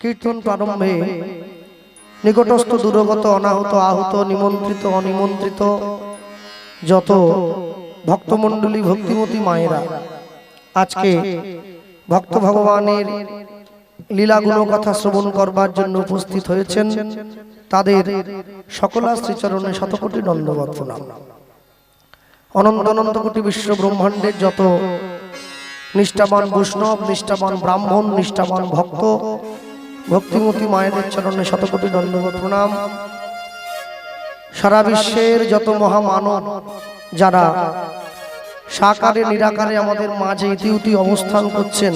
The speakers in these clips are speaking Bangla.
কীর্তন প্রারম্ভে নিকটস্থ দূরগত অনাহত আহত নিমন্ত্রিত অনিমন্ত্রিত যত ভক্তমণ্ডলী ভক্তিমতী মায়েরা আজকে ভক্ত ভগবানের লীলাগুণ কথা শ্রবণ করবার জন্য উপস্থিত হয়েছেন, তাদের সকলা শ্রীচরণে শতকোটি দণ্ডবৎ প্রণাম। অনন্ত অনন্ত কোটি বিশ্ব ব্রহ্মাণ্ডের যত নিষ্ঠাবান বৈষ্ণব, নিষ্ঠাবান ব্রাহ্মণ, নিষ্ঠাবান ভক্ত, ভক্তিমতী মায়েদের চরণে শতকোটি দণ্ডবৎ প্রণাম। সারা বিশ্বের যত মহামানব যারা সাকারে নিরাকারে আমাদের মাঝে ইতিউতি অবস্থান করছেন,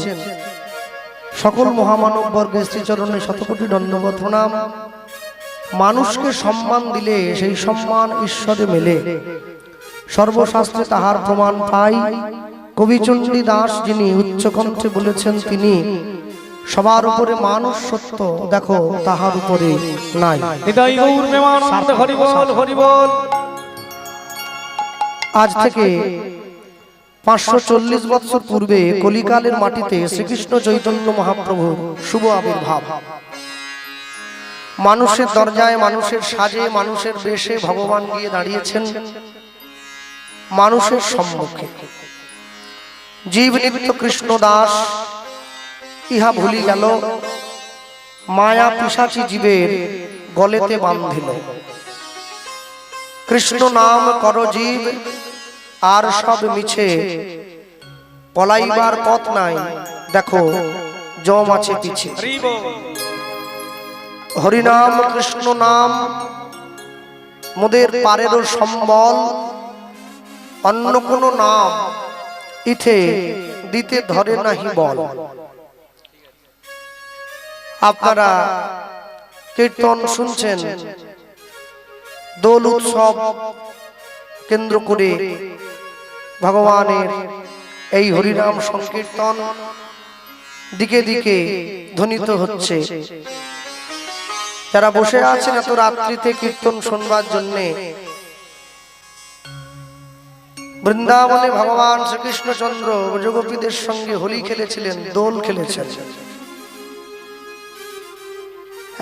সকল মহামানব বর্গের শ্রীচরণে শতকোটি দণ্ডবৎ প্রণাম। মানুষকে সম্মান দিলে সেই সম্মান ঈশ্বরে মেলে, সর্বশাস্ত্রে তাহার প্রমাণ পাই। কবিচণ্ডী দাস যিনি উচ্চকণ্ঠে বলেছেন, তিনি সবার উপরে মানুষ সত্য, দেখো তাহার উপরে নাই। আজ থেকে 540 বৎসর পূর্বে কলিকালের মাটিতে শ্রীকৃষ্ণ চৈতন্য মহাপ্রভুর শুভ আবির্ভাব। মানুষের দরজায়, মানুষের সাজে, মানুষের বেশে ভগবান গিয়ে দাঁড়িয়েছেন মানুষের সম্মুখে। জীব নিত্য কৃষ্ণ দাস ইহা ভুলি গেল, মায়া পিশাচী জীবের গলেতে বাঁধিল। কৃষ্ণ নাম কর জীব, আর সব মিছে, পলাইবার পথ নাই, দেখো জম আছে পিছে। হরিনাম কৃষ্ণ নাম মোদের পারেরও সম্বল, অন্য কোন নাম ইথে দিতে ধরে নাহি বল। আপনারা কীর্তন শুনছেন, দোল উৎসব কেন্দ্র করে ভগবানের এই হরিনাম সংকীর্তন দিকে দিকে ধ্বনিত হচ্ছে। যারা বসে আছেন এত রাত্রিতে কীর্তন শুনবার জন্যে, বৃন্দাবনে ভগবান শ্রীকৃষ্ণচন্দ্র ব্রজগোপীদের সঙ্গে হোলি খেলেছিলেন, দোল খেলেছেন।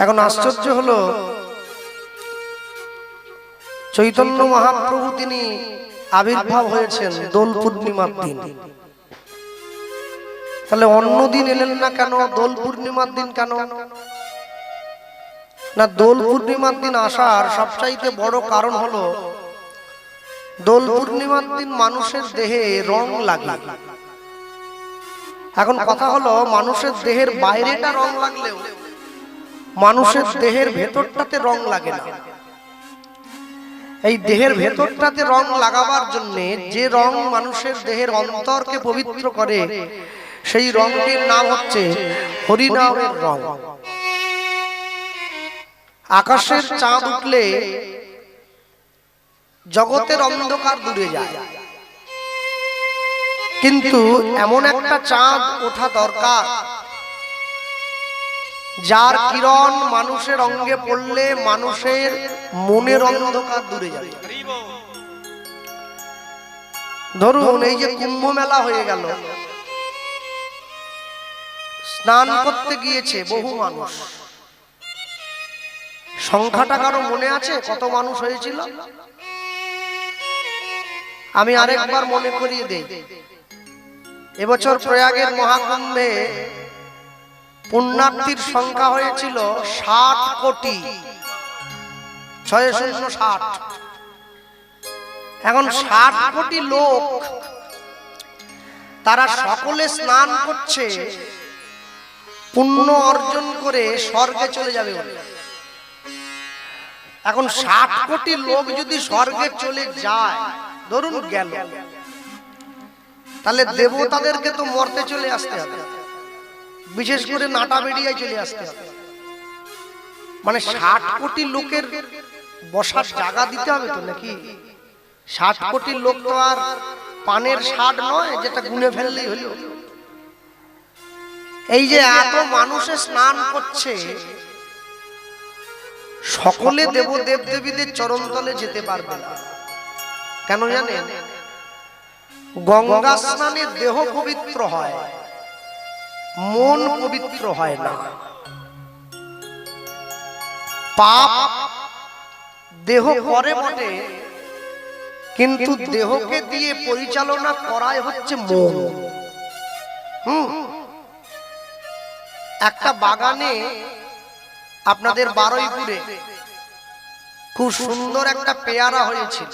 এখন আশ্চর্য হলো, চৈতন্য মহাপ্রভু তিনি আবির্ভাব হয়েছেন দোল পূর্ণিমার দিন। তাহলে অন্য দিন এলেন না কেন, দোল পূর্ণিমার দিন কেন? না, দোল পূর্ণিমার দিন আসার সবচাইতে বড় কারণ হলো, দোল পূর্ণিমার দিন মানুষের দেহে রং লাগে। এখন কথা হলো, মানুষের দেহের বাইরেটা রং লাগলেও মানুষের দেহের ভেতরটাতে রং লাগে না। এই দেহের ভেতরটাতে রং লাগাবার জন্য যে রং মানুষের দেহের অন্তরকে পবিত্র করে, সেই রঙটির নাম হচ্ছে হরিনামের রং। আকাশের চাঁদ উঠলে জগতের অন্ধকার দূরে যায়, কিন্তু এমন একটা চাঁদ ওঠা দরকার যার কিরণ মানুষের অঙ্গে পড়লে মানুষের মনের অন্ধকার দূরে যাবে। ধরুন, এই যে কুম্ভ মেলা হয়ে গেল, স্নান করতে গিয়েছে বহু মানুষ। সংখ্যাটা কারো মনে আছে কত মানুষ হয়েছিল? আমি আরেকবার মনে করিয়ে দেই, এবছর প্রয়াগের মহাকুম্ভে পুণ্যার্থীর সংখ্যা হয়েছিল 60 কোটি 660। এখন 60 কোটি লোক, তারা সকলে স্নান করছে পুণ্য অর্জন করে স্বর্গে চলে যাবে। এখন 60 কোটি লোক যদি স্বর্গে চলে যায়, ধরুন গেল, তাহলে দেবতাদেরকে তো মরতে চলে আসতে হবে, বিশেষ করে নাটা বেরিয়ায় চলে আসতে হবে। মানে 60 কোটি লোকের বসার জায়গা দিতে হবে তো নাকি? 60 কোটি লোক তো আর পানের 60 নয় যেটা গুনে ফেললেই হলো। এই যে এত মানুষে স্নান করছে, সকলে দেব দেবদেবীদের চরণতলে যেতে পারবে না। কেন জানেন? গঙ্গা স্নানে দেহ পবিত্র হয়, মন পবিত্র হয় না। পাপ দেহ করে বটে, কিন্তু দেহকে দিয়ে পরিচালনা করাই হচ্ছে মন। একটা বাগানে আপনাদের বারুইপুরে খুব সুন্দর একটা পেয়ারা হয়েছিল।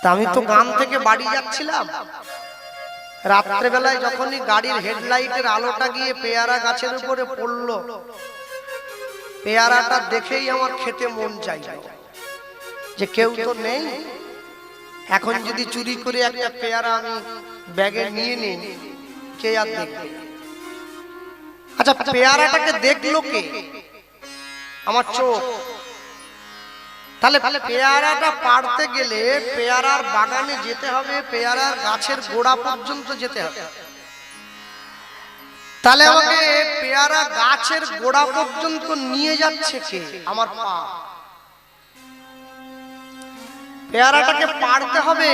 তা আমি তো গ্রাম থেকে বাড়ি যাচ্ছিলাম, রাত্রেবেলায় যখনই গাড়ির হেডলাইটের আলোটা গিয়ে পেয়ারা গাছের উপরে পড়লো, পেয়ারাটা দেখেই আমার খেতে মন চাইল, যে কেউ তো নেই, এখন যদি চুরি করে একটা পেয়ারা আমি ব্যাগে নিয়ে নিই, কে আর দেখবে? আচ্ছা, পেয়ারাটাকে দেখলো কে? আমার চোখ। তাহলে পেয়ারাটা পাড়তে গেলে পেয়ারার বাগানে যেতে হবে, পেয়ারার গাছের গোড়া পর্যন্ত যেতে হবে। তাহলে আমাকে পেয়ারা গাছের গোড়া পর্যন্ত নিয়ে যাচ্ছে কে? আমার পা। পেয়ারাটাকে পাড়তে হবে,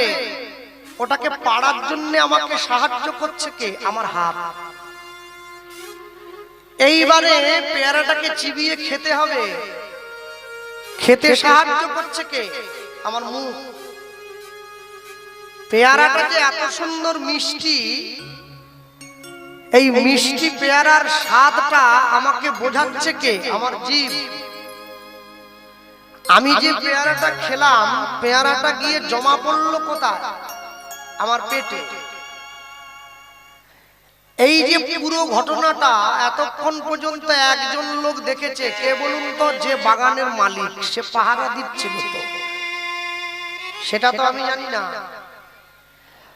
ওটাকে পাড়ার জন্য আমাকে সাহায্য করছে কে? আমার হাত। এইবারে পেয়ারাটাকে চিবিয়ে খেতে হবে, খেতে সাহায্য করছে কে? আমার মুখ। পেয়ারাটা যে এত সুন্দর মিষ্টি, এই মিষ্টি পেয়ারার স্বাদটা আমাকে বোঝাচ্ছে কে? আমার জিভ। আমি যে পেয়ারাটা খেলাম, পেয়ারাটা গিয়ে জমা পড়লো কোথায়? আমার পেটে। এই যে পুরো ঘটনাটা এতক্ষণ পর্যন্ত একজন লোক দেখেছে, কে বলুন তো? যে বাগানের মালিক, সে পাহারা দিচ্ছিল। তো সেটা তো আমি জানি না।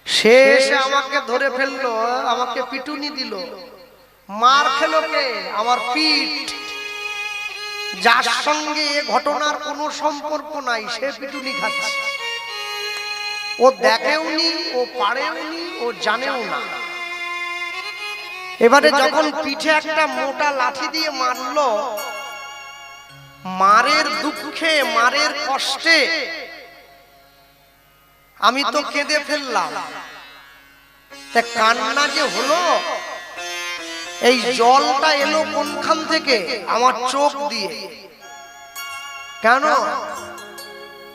সে এসে আমাকে ধরে ফেললো, আমাকে পিটুনি দিল। মার খেলো কে? আমার পিঠ। যার সঙ্গে ঘটনার কোনো সম্পর্ক নাই, সে পিটুনি খাচ্ছে। ও দেখেওনি, ও পারেওনি, ও জানেও না। এবারে যখন পিঠে একটা মোটা লাঠি দিয়ে মারলো, মারের দুঃখে, মারের কষ্টে আমি তো কেঁদে ফেললাম। তা কান্না যে হলো, এই জলটা এলো কোনখান থেকে? আমার চোখ দিয়ে। কেন?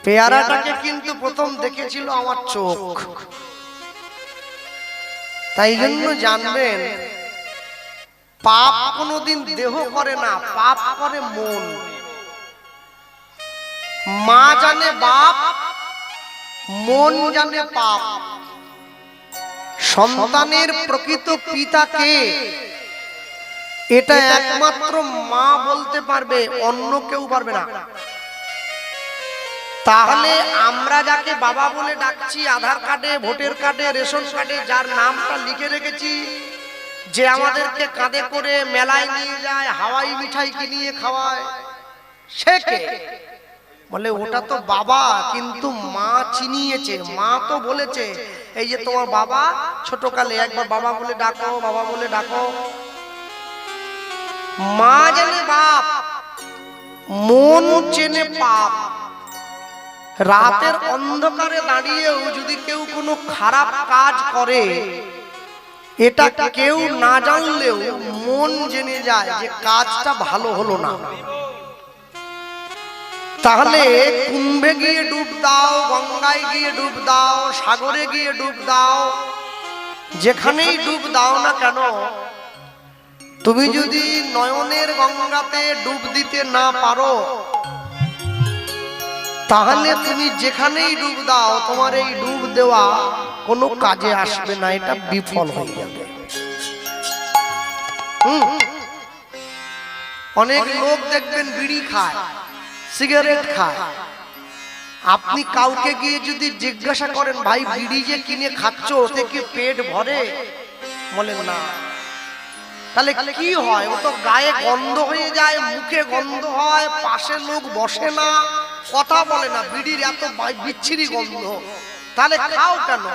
পেয়ারাটাকে কিন্তু প্রথম দেখেছিল আমার চোখ। তাই জন্য জানবেন, পাপ কোনোদিন দেহ করে না, পাপ করে মন। মা জানে বাপ, মন জানে পাপ। সন্তানের প্রকৃত পিতা কে? এটা একমাত্র মা বলতে পারবে, অন্য কেউ পারবে না। তাহলে আমরা যাকে বাবা বলে ডাকছি, আধার কার্ডে, ভোটার কার্ডে, রেশন কার্ডে যার নামটা লিখে রেখেছি, যে আমাদেরকে কাঁধে করে মেলায় নিয়ে যায়, হাওয়াই মিঠাই কিনিয়ে খাওয়ায়, সে কে? বলে ওটা তো বাবা, কিন্তু মা চিনিয়েছে। মা তো বলেছে, এই যে তোমার বাবা, ছোটকালে একবার বাবা বলে ডাকো, বাবা বলে ডাকো। মা জানে বাপ, মন চেনে পাপ। রাতের অন্ধকারে দাঁড়িয়েও যদি কেউ কোনো খারাপ কাজ করে, এটা কেউ না জানলেও মন জেনে যায় যে কাজটা ভালো হলো না। তাহলে কুম্ভে গিয়ে ডুব দাও, গঙ্গায় গিয়ে ডুব দাও, সাগরে গিয়ে ডুব দাও, যেখানেই ডুব দাও না কেন, তুমি যদি নয়নের গঙ্গাতে ডুব দিতে না পারো, তাহলে তুমি যেখানেই ডুব দাও, তোমার এই ডুব দেওয়া কোনো কাজে আসবে না, এটা বিফল হয়ে যাবে। অনেক লোক দেখবেন বিড়ি খায়, সিগারেট খায়। আপনি কাউকে গিয়ে যদি জিজ্ঞাসা করেন, ভাই বিড়ি যে কিনে খাচ্ছ, ওতে কি পেট ভরে? বলেন না। তাহলে কি হয়? ও তো গায়ে গন্ধ হয়ে যায়, মুখে গন্ধ হয়, পাশে লোক বসে না, কথা বলে না, বিড়ির এত বিচ্ছিরি গন্ধ। তাহলে খাও কেন?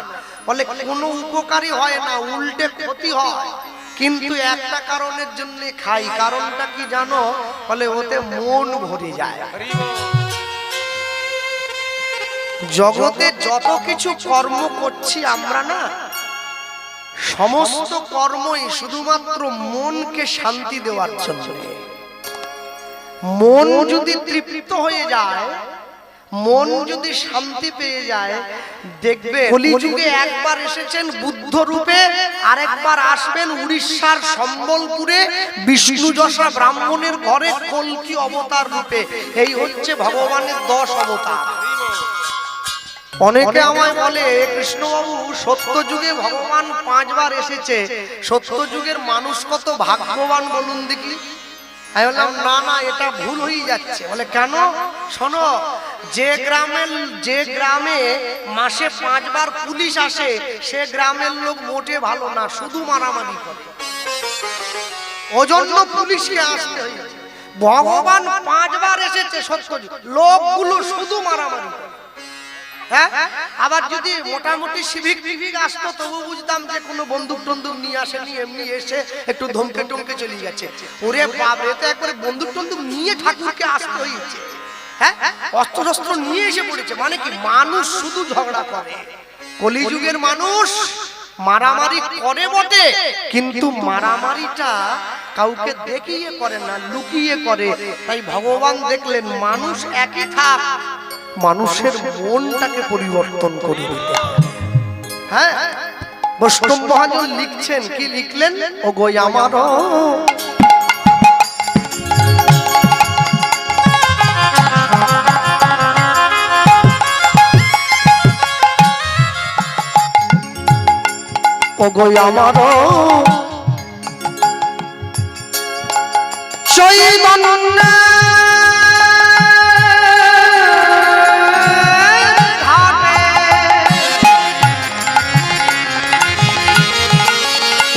বলে কোনো উপকারী হয় না, উল্টে ক্ষতি হয়। কিন্তু একটা কারণের জন্য খাই। কারণটা কি জানো? বলে ওতে মন ভরে যায়। জগতে যত কিছু কর্ম করছি আমরা না, সমস্ত কর্মই শুধুমাত্র মনকে শান্তি দেওয়ার জন্য। মন যদি তৃপ্ত হয়ে যায়, মন যদি শান্তি পেয়ে যায়, দেখবে কলিযুগে একবার এসেছেন বুদ্ধ রূপে, আরেকবার আসবেন উড়িষ্যার সম্বলপুরে বিষ্ণু যশা ব্রাহ্মণের ঘরে কল্কি অবতার রূপে। এই হচ্ছে ভগবানের 10 অবতার। অনেকে আমায় বলে কৃষ্ণবাবু সত্য যুগে ভগবান 5 বার এসেছে, সত্য যুগের মানুষ কত ভাগ্যবান বলুন দেখি। আমি বললাম না না, এটা ভুল হয়ে যাচ্ছে। বলে কেন? শোনো, যে গ্রামে মাসে 5 বার পুলিশ আসে, সে গ্রামের লোক মোটে ভালো না, শুধু মারামারি করে। ওজন্য পুলিশকে আসতে হয়েছে। ভগবান 5 বার এসেছে সত্য যুগ, লোকগুলো শুধু মারামারি করে। হ্যাঁ, আবার যদি মোটামুটি সিভিক আসতো তবু বুঝতাম যে কোনো বন্দুক টন্দুক নিয়ে আসেনি, এমনি এসে একটু ধমকে টমকে চলে গেছে। ওরে বাবা, তো একবারে বন্দুক টন্দুক নিয়ে ঠাকুরকে আসতে হয়েছে। হ্যাঁ, অস্ত্র শস্ত্র নিয়ে এসে পড়েছে। মানে কি, মানুষ শুধু ঝগড়া করে। কলিযুগের মানুষ মারামারি করে বটে, কিন্তু মারামারিটা কাউকে দেখিয়ে করে না, লুকিয়ে করে। তাই ভগবান দেখলেন মানুষ একই থাক, মানুষের মনটাকে পরিবর্তন করে দিতে হবে। হ্যাঁ, বৈষ্ণব মহাজন লিখছেন, কি লিখলেন? ও গো আমার ও গো আমার চৈতন্য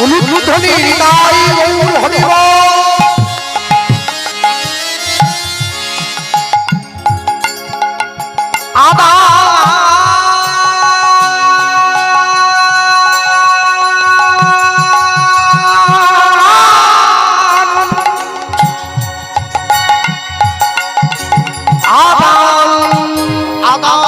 উলুধ্বনি হৃদয় গৌর হরিব আদা আমার আমার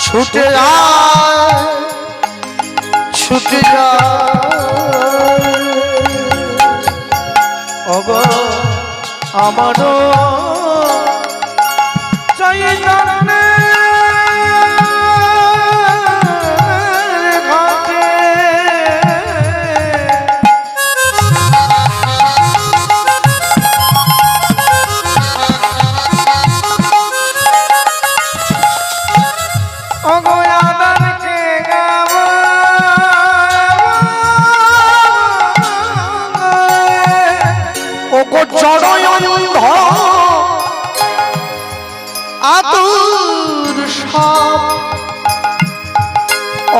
ছুটে ছুটে ওগো আমার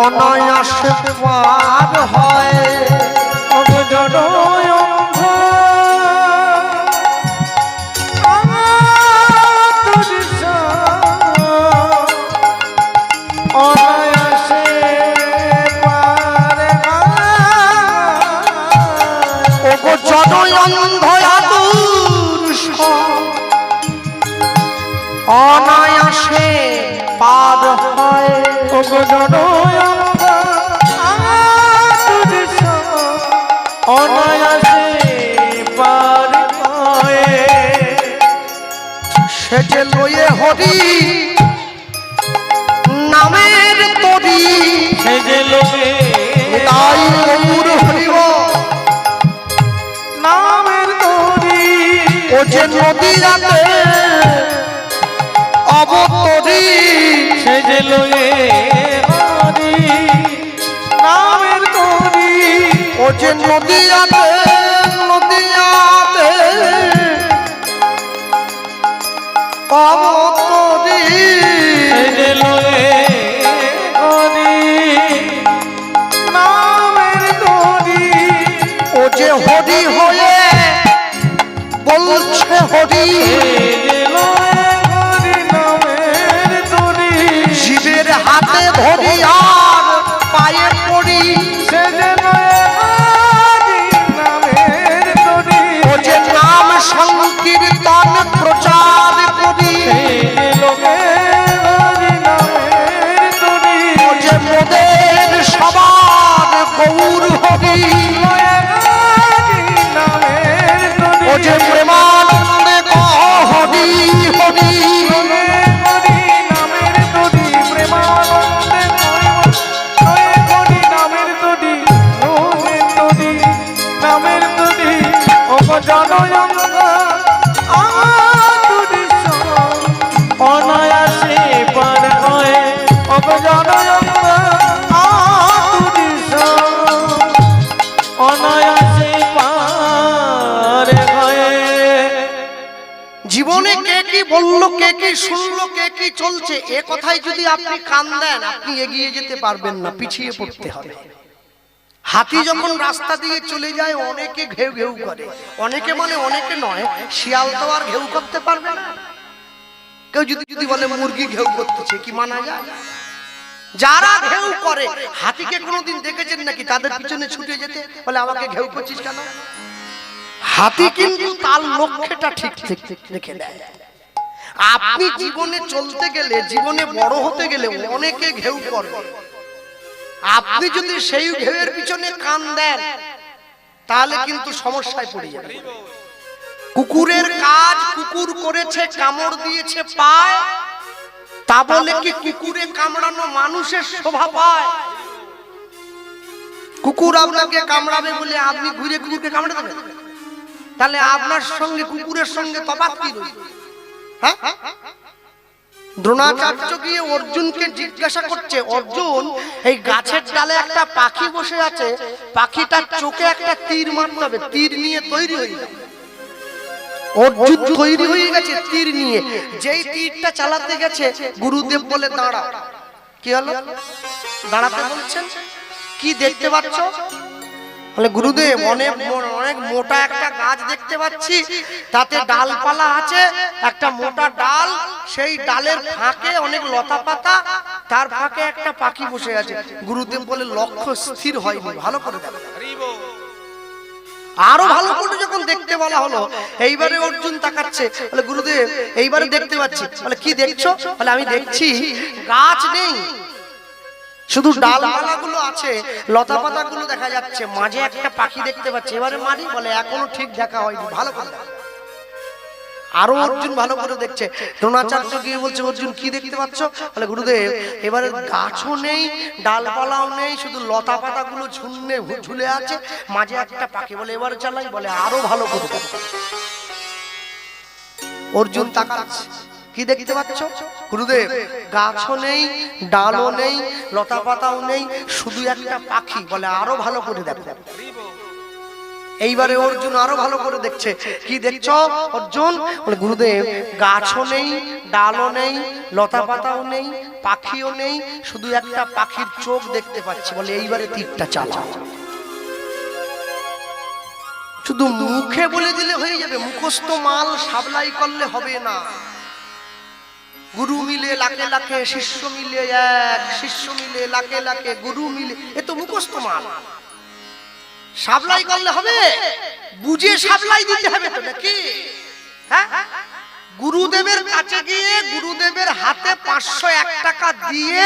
অনায়াসে পার হয় অনায়াসে পার জনয় অনায়াসে পার হয় অনায়াসে পার হয় সেজে লয়ে হরি নামের তরি যে লোকে তাই গৌর হরিব নামের তরি ও যে নদী রাতে অবতরী সে যে লোকে হরি নামের তরি ও যে নদী রাতে অবতরী সে যে লোকে হরি নামের তরি ও যে হরি হয়ে বলছে হরি শিবের হাতে ধরি আর পায়ে পড়ি ও যে নাম সংকীর্তন প্রচার করি ও যে মোদের সবার গৌর হরি ও যে প্রেমানন্দে কহ হরি হরি অনায়াসে পার হয় অনায়াসে পার হয়। জীবনে কে কি বললো, কে কি শুনলো, কে কি চলছে, এ কথাই যদি আপনি কান দেন আপনি এগিয়ে যেতে পারবেন না, পিছিয়ে পড়তে হবে। হাতি যখন রাস্তা দিয়ে চলে যায় অনেকে ঘেউ ঘেউ করে, অনেকে মানে অনেকে নয়, শিয়াল তো আর ঘেউ করতে পারবে না। কেউ যদি বলে মুরগি ঘেউ করতেছে, কি মানা যায়? যারা ঘেউ করে, হাতিকে কোনোদিন দেখেছেন নাকি তাদের পিছনে ছুটে যেতে? বলে আমাকে ঘেউ করছিস কেন? হাতি কিন্তু তার লক্ষ্যটা ঠিক ঠিক রেখে দেয়। আপনি জীবনে চলতে গেলে, জীবনে বড় হতে গেলে অনেকে ঘেউ করবে। আপনি যদি সেই ঘেউয়ের পিছনে কান দেন তাহলে কিন্তু সমস্যায় পড়ে যাবে। কুকুরের কাজ কুকুর করেছে, কামড় দিয়েছে পায়, তা বলে কি কুকুরে কামড়ানো মানুষের শোভা পায়? কুকুর আপনাকে কামড়াবে বলে আপনি ঘুরে কুকুরকে কামড়ে দেবেন? তাহলে আপনার সঙ্গে কুকুরের সঙ্গে তফাৎ কি রয়েছে? হ্যাঁ, দ্রোণাচার্য গিয়ে অর্জুনকে জিজ্ঞাসা করছে, অর্জুন এই গাছের ডালে একটা পাখি বসে আছে, পাখিটার চোখে একটা তীর মারতে হবে, তীর নিয়ে তৈরি হয়ে যাবে। অর্জুন তৈরি হয়ে গেছে তীর নিয়ে, যেই তীরটা চালাতে গেছে গুরুদেব বলে দাঁড়া। কি হলো? দাঁড়াতে বলছেন, কি দেখতে পাচ্ছ? বলে গুরুদেব অনেক অনেক মোটা একটা গাছ দেখতে পাচ্ছি, তাতে ডালপালা আছে, একটা মোটা ডাল, সেই ডালের ফাঁকে অনেক লতা পাতা, তার ফাঁকে একটা পাখি বসে আছে। গুরুদেব বলে লক্ষ্য স্থির হয়নি, ভালো করে দেখো। আরো ভালো করে যখন দেখতে বলা হলো, এইবারে অর্জুন তাকাচ্ছে, বলে গুরুদেব এইবারে দেখতে পাচ্ছি। বলে কি দেখছো? বলে আমি দেখছি গাছ নেই, শুধু ডালপালাগুলো আছে, লতা পাতাগুলো দেখা যাচ্ছে, মাঝে একটা পাখি দেখতে পাচ্ছি। এবারে মারি? বলে এখনো ঠিক দেখা হয়নি, ভালো করে। আরো অর্জুন ভালো করে দেখছে। দ্রোণাচার্য গিয়ে বলছে, অর্জুন কি দেখতে পাচ্ছ? বলে গুরুদেব এবারে গাছও নেই, ডালপালাও নেই, শুধু লতা পাতাগুলো ঝুলে আছে, মাঝে একটা পাখি। বলে এবারে চালাই? বলে আরো ভালো করে। অর্জুন তাকাচ্ছে, কি দেখতে পাচ্ছ? গুরুদেব গাছও নেই, ডালও নেই, লতা পাতাও নেই, শুধু একটা পাখি। বলে আরো ভালো করে দেখো। এইবারে অর্জুন আরো ভালো করে দেখছে, কি দেখছো অর্জুন? বলে গুরুদেব গাছও নেই, ডালও নেই, লতা পাতাও নেই, পাখিও নেই, শুধু একটা পাখির চোখ দেখতে পাচ্ছি। বলে এইবারে তীরটা চালাও। শুধু মুখে বলে দিলে হয়ে যাবে, মুখস্থ মাল সাবলাই করলে হবে না। গুরু মিলে লাখে লাখে, শিষ্য মিলে এক, শিষ্য মিলে লাখে লাখে, গুরু মিলে, এ তো মুখস্থ মাল। সাবলাই করলে হবে, বুঝে সাবলাই দিতে হবে তো নাকি? হ্যাঁ, গুরুদেবের কাছে গিয়ে গুরুদেবের হাতে 501 টাকা দিয়ে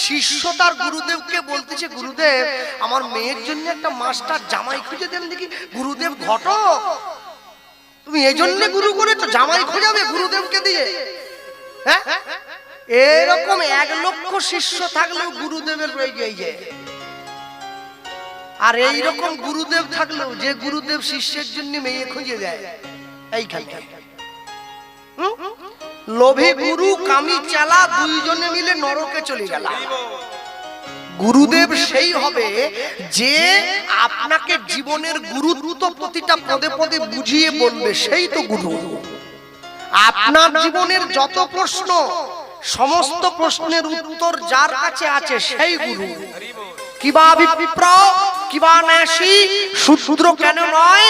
শিষ্য তার গুরুদেবকে বলতেছে, গুরুদেব আমার মেয়ের জন্য একটা মাস্টার জামাই খুঁজে দেন দেখি। গুরুদেব ঘটক, তুমি এই জন্য গুরু করেছো, জামাই খোঁজাবে গুরুদেবকে দিয়ে? হ্যাঁ, এরকম 1 লক্ষ শিষ্য থাকলেও গুরুদেবের রয়ে যায়। আর এইরকম গুরুদেব থাকলেও যে গুরুদেব শিষ্যের জন্য মেয়ে খুঁজে দেয় এইখানে। লোভী গুরু কামি চালা দুইজনে মিলে নরকে চলে গেল। গুরুদেব সেই হবে যে আপনাকে জীবনের গুরুত্ব প্রতিটা পদে পদে বুঝিয়ে বলবে, সেই তো গুরু। আপনার জীবনের যত প্রশ্ন, সমস্ত প্রশ্নের উত্তর যার কাছে আছে সেই গুরু। কিবা বিপ্র কিবা নাসি, শূদ্র কেন নয়,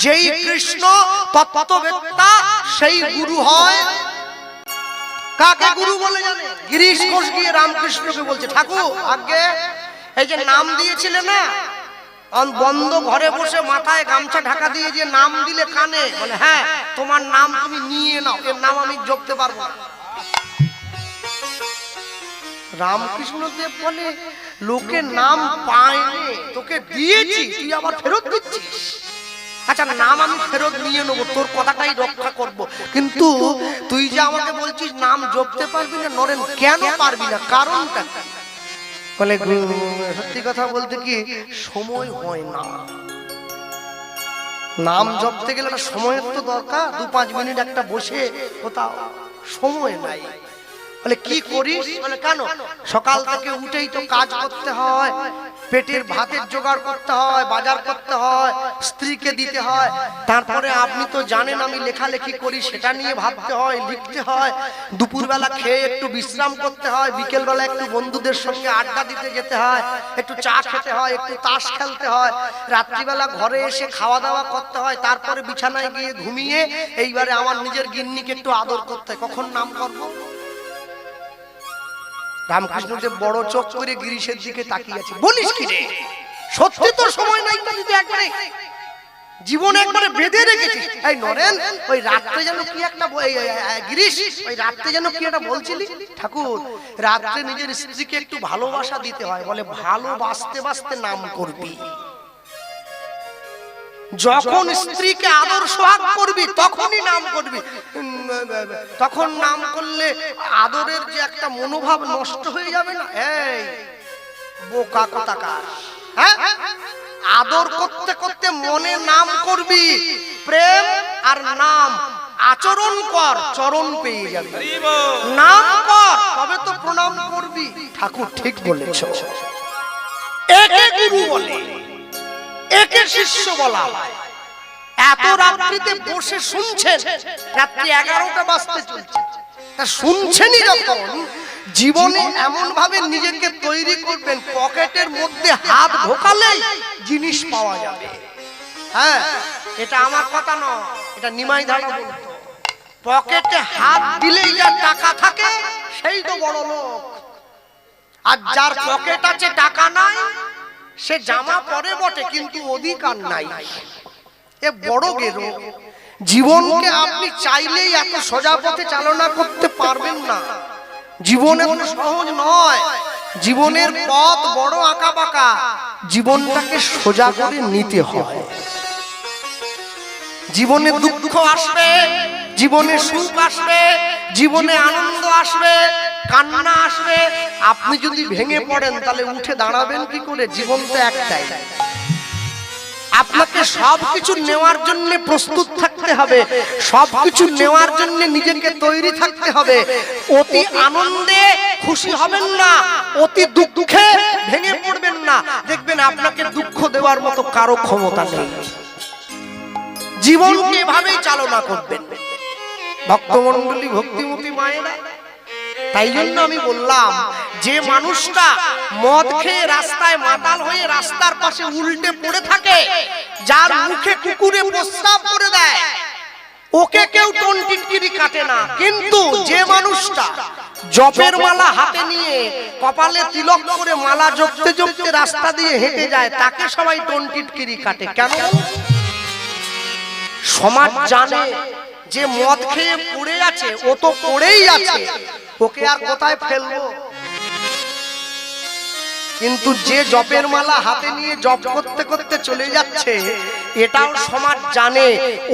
যেই কৃষ্ণ তত্ত্ববেত্তা সেই গুরু হয়। কাকে গুরু বলে জানে? গিরিশ ঘোষ গিয়ে রামকৃষ্ণকে বলছে, ঠাকুর আগে এই যে নাম দিয়েছিলে না, বন্ধ ঘরে বসে মাথায় গামছা ঢাকা দিয়ে যে নাম দিলে কানে, বলে হ্যাঁ তোমার নাম তুমি নিয়ে নাও, এর নাম আমি জপতে পারবো না। রামকৃষ্ণ দেব বলে, লোকের নাম পায়নি, তোকে দিয়েছি, তুই আবার ফেরত দিচ্ছিস? আচ্ছা নাম আমি ফেরত নিয়ে নেবো, তোর কথাটাই রক্ষা করব, কিন্তু তুই যে আমাকে বলছিস নাম জপতে পারবি না, নরেন কেন পারবি না, কারণটা কি? বলে সত্যি কথা বলতে কি, সময় হয় না। নাম জপতে গেলে একটা সময়ের তো দরকার, 2-5 মিনিট একটা বসে কোথাও, সময় নাই। বলে কি করিস? বলে কেন, সকাল থেকে উঠেই তো কাজ করতে হয়, পেটের ভাতের জোগাড় করতে হয়, বাজার করতে হয়, স্ত্রীকে দিতে হয়, তারপরে আপনি তো জানেন আমি লেখালেখি করি, সেটা নিয়ে ভাবতে হয়, লিখতে হয়, দুপুরবেলা খেয়ে একটু বিশ্রাম করতে হয়, বিকেলবেলা একটু বন্ধুদের সঙ্গে আড্ডা দিতে যেতে হয়, একটু চা খেতে হয়, একটু তাস খেলতে হয়, রাত্রিবেলা ঘরে এসে খাওয়া দাওয়া করতে হয়, তারপরে বিছানায় গিয়ে ঘুমিয়ে এইবারে আমার নিজের গিন্নিকে একটু আদর করতে হয়, কখন নাম করবো? রামকৃষ্ণ যে বড় চোখ করে গিরিশের দিকে তাকিয়ে আছে, বলিস কি রে, সত্যি তো সময় নাই, তো যদি একবারে জীবন একবারে বেঁধে রেখেছিস। এই নরেন, ওই রাত্রে যেন কি একটা, গিরিশ ওই রাত্রে যেন কি একটা বলছিলি? ঠাকুর রাত্রে নিজের স্ত্রীকে একটু ভালোবাসা দিতে হয়, বলে ভালোবাসতে বাসতে নাম করবি। যখন স্ত্রীকে আদর সোহাগ করবি তখনই নাম করবি, তখন নাম করলে আদরের যে একটা মনোভাব নষ্ট হয়ে যাবে না? এই বোকা কোথাকার, হ্যাঁ, আদর করতে করতে মনে নাম করবি, প্রেম আর নাম আচরণ কর, চরণ পেয়ে যাবি। নাম কর তবে তো প্রণাম করবি। ঠাকুর ঠিক বলেছ। একে গুরু বলে, একে শিষ্য বলা হয়। এত রাত্রিতে বসে শুনছেন, রাত্রি 11টা বাজতে চলছে, তা শুনছেনই যখন, জীবনে এমন ভাবে নিজেকে তৈরি করবেন, পকেটের মধ্যে হাত ঢোকালেই জিনিস পাওয়া যাবে। হ্যাঁ, এটা আমার কথা নয়, এটা নিমাই ধারা বলতো, পকেটে হাত দিলেই যা টাকা থাকে সেই তো বড় লোক। আর যার পকেট আছে টাকা নাই, সে জামা পরে বটে কিন্তু অধিকার নাই, এ বড় গেরো। জীবনকে আপনি চাইলেই এত সোজা পথে চালনা করতে পারবেন না, জীবনে কোনো সহজ নয়, জীবনের পথ বড় আঁকা বাঁকা, জীবনটাকে সোজা করে নিতে হয়। জীবনে দুঃখ আসবে, জীবনে সুখ আসবে, জীবনে আনন্দ আসবে, কান্না আসবে। আপনি যদি ভেঙে পড়েন তাহলে উঠে দাঁড়াবেন কি করে? জীবন তো একটাই, আপনাকে সবকিছু নেওয়ার জন্য প্রস্তুত থাকতে হবে, সবকিছু নেওয়ার জন্য নিজেকে তৈরি থাকতে হবে। অতি আনন্দে খুশি হবেন না, অতি দুঃখে ভেঙে পড়বেন না, দেখবেন আপনাকে দুঃখ দেওয়ার মতো কারো ক্ষমতা নেই। জীবনকে এভাবেই চালনা করবেন ভক্তমণ্ডলী, ভক্তিমতী মায়েরা। তাই জন্য আমি বললাম, যে মানুষটা মদ খেয়ে রাস্তায় মাতাল হয়ে রাস্তার পাশে উল্টে পড়ে থাকে, যার মুখে কুকুরে প্রস্রাব করে দেয়, ওকে কেউ টনটিটকিরি কাটে না। কিন্তু যে মানুষটা জপের মালা হাতে নিয়ে কপালে তিলক করে মালা জপতে জপতে রাস্তা দিয়ে হেঁটে যায়, তাকে সবাই টনটিটকিরি কাটে। কেন? সমাজ জানে যে মদ খেয়ে পড়ে আছে, ও তো পড়েই আছে, ওকে আর কোথায় ফেলবো? কিন্তু যে জপের মালা হাতে নিয়ে জপ করতে করতে চলে যাচ্ছে, এটাও সমাজ জানে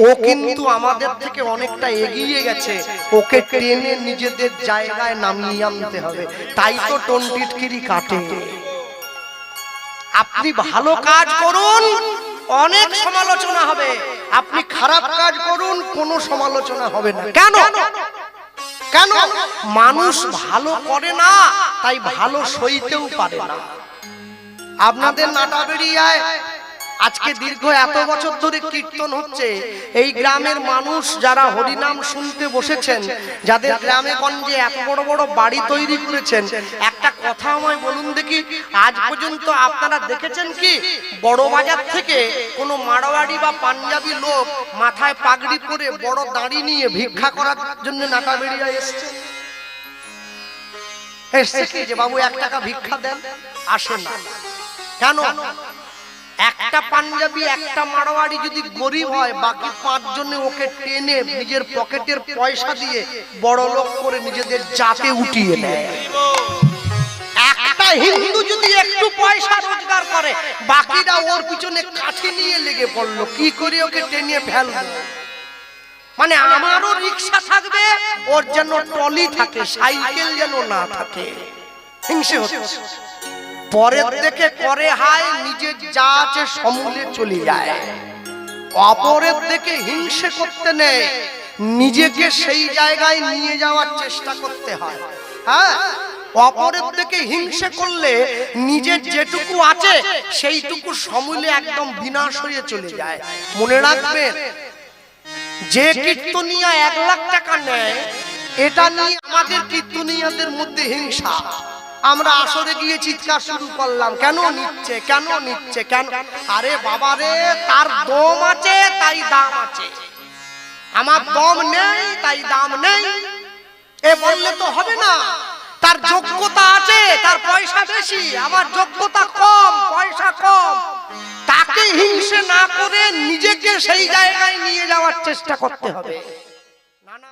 ও কিন্তু আমাদের থেকে অনেকটা এগিয়ে গেছে, ওকে টেনে নিজেদের জায়গায় নামিয়ে আনতে হবে। তাই তো টন্টিটকিরি কাটে। আপনি ভালো কাজ করুন, অনেক সমালোচনা হবে। আপনি খারাপ কাজ করুন, কোনো সমালোচনা হবে না। কেন? কেন? মানুষ ভালো করে না, তাই ভালো সইতেও পারে না। আপনাদের নাটাবেড়িয়ায় আজকে দীর্ঘ এত বছর ধরে কীর্তন হচ্ছে, এই গ্রামের মানুষ যারা হরিনাম শুনতে বসেছেন, যাদের গ্রামে গঞ্জে এত বড় বড় বাড়ি তৈরি করেছেন, একটা কথা আমায় বলুন দেখি, আজ পর্যন্ত আপনারা দেখেছেন কি বড় বাজার থেকে কোনো মারোয়াড়ি বা পাঞ্জাবি লোক মাথায় পাগড়ি পরে বড় দাঁড়ি নিয়ে ভিক্ষা করার জন্য নাটাবেড়িয়ায় এসছে? এসছে কি যে বাবু 1 টাকা ভিক্ষা দেন? আসে না। কেন? একটা পাঞ্জাবি একটা মারোয়াড়ি যদি গরিব হয়, বাকি 5 জনে ওকে টেনে নিজের পকেটের পয়সা দিয়ে বড় লোক করে নিজেদের জাতে উঠিয়ে নেয়। একটা হিন্দু যদি একটু পয়সা রোজগার করে, বাকিরা ওর পিছনে কাঠি নিয়ে লেগে পড়লো, কি করে ওকে টেনে ফেলবে। মানে আমারও রিক্সা থাকবে, ওর যেন টলি থাকে, সাইকেল যেন না থাকে। হিংসে হচ্ছে। পরের থেকে করে হায়, নিজের যা আছে সমূলে চলে যায়। অপরের থেকে হিংসে করতে নেই, নিজেকে সেই জায়গায় নিয়ে যাওয়ার চেষ্টা করতে হয়। হ্যাঁ, অপরের থেকে হিংসে করলে নিজের যেটুকু আছে সেইটুকু সমূলে একদম বিনাশ হয়ে চলে যায়। মনে রাখবেন, যে কীর্তনিয়া 1 লাখ টাকা নেয়, এটা নিয়ে আমাদের কীর্তনিয়াদের মধ্যে হিংসা। আমরা আসরে গিয়ে চিৎকার শুরু করলাম, কেন নিচ্ছে, কেন নিচ্ছে, কেন? আরে বাবা রে, তার দম আছে তাই দাম আছে, আমার দম নেই তাই দাম নেই, এ বললে তো হবে না। তার যোগ্যতা আছে, তার পয়সা বেশি, আমার যোগ্যতা কম, পয়সা কম। তাকে হিংসে না করে নিজেকে সেই জায়গায় নিয়ে যাওয়ার চেষ্টা করতে হবে। না না।